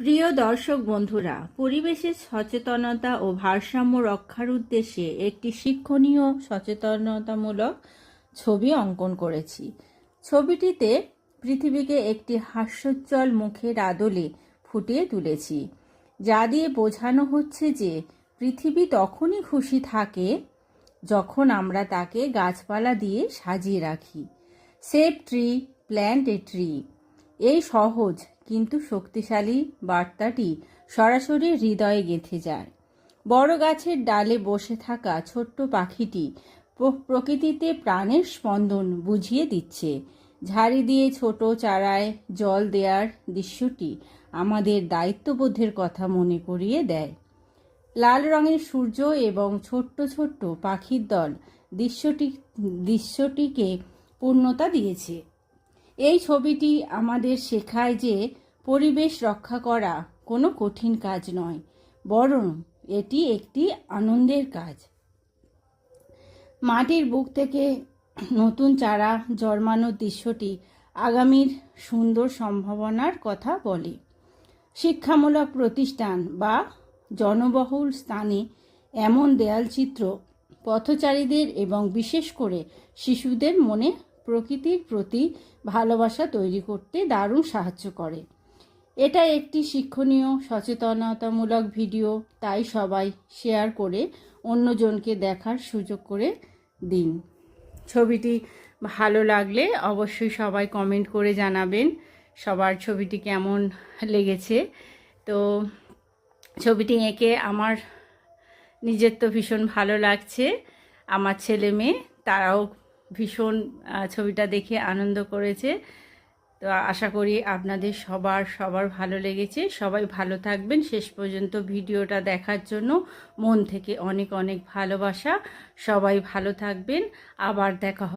প্রিয় দর্শক বন্ধুরা, পরিবেশের সচেতনতা ও ভারসাম্য রক্ষার উদ্দেশ্যে একটি শিক্ষণীয় সচেতনতামূলক ছবি অঙ্কন করেছি। ছবিটিতে পৃথিবীকে একটি হাস্যোজ্জ্বল মুখের আদলে ফুটিয়ে তুলেছি, যা দিয়ে বোঝানো হচ্ছে যে পৃথিবী তখনই খুশি থাকে যখন আমরা তাকে গাছপালা দিয়ে সাজিয়ে রাখি। Save tree, plant a tree. এই সহজ কিন্তু শক্তিশালী বার্তাটি সরাসরি হৃদয়ে গেঁথে যায়। বড় গাছের ডালে বসে থাকা ছোট্ট পাখিটি প্রকৃতিতে প্রাণের স্পন্দন বুঝিয়ে দিচ্ছে। ঝাড়ি দিয়ে ছোট চারায় জল দেওয়ার দৃশ্যটি আমাদের দায়িত্ববোধের কথা মনে করিয়ে দেয়। লাল রঙের সূর্য এবং ছোট্ট ছোট্ট পাখির দল দৃশ্যটিকে পূর্ণতা দিয়েছে। এই ছবিটি আমাদের শেখায় যে পরিবেশ রক্ষা করা কোনো কঠিন কাজ নয়, বরং এটি একটি আনন্দের কাজ। মাটির বুক থেকে নতুন চারা জন্মানোর দৃশ্যটি আগামীর সুন্দর সম্ভাবনার কথা বলে। শিক্ষামূলক প্রতিষ্ঠান বা জনবহুল স্থানে এমন দেয়ালচিত্র পথচারীদের এবং বিশেষ করে শিশুদের মনে প্রকৃতির প্রতি ভালোবাসা তৈরি করতে দারুণ সাহায্য করে। এটা একটি শিক্ষণীয় সচেতনতামূলক ভিডিও, তাই সবাই শেয়ার করে অন্যজনকে দেখার সুযোগ করে দিন। ছবিটি ভালো লাগলে অবশ্যই সবাই কমেন্ট করে জানাবেন সবার ছবিটি কেমন লেগেছে। তো ছবিটি এঁকে আমার নিজের তো ভীষণ ভালো লাগছে, আমার ছেলে মেয়ে তারাও ভীষণ ছবিটা দেখে আনন্দ করেছে। তো আশা করি আপনাদের সবার ভালো লেগেছে। সবাই ভালো থাকবেন। শেষ পর্যন্ত ভিডিওটা দেখার জন্য মন থেকে অনেক অনেক ভালোবাসা। সবাই ভালো থাকবেন। আবার দেখা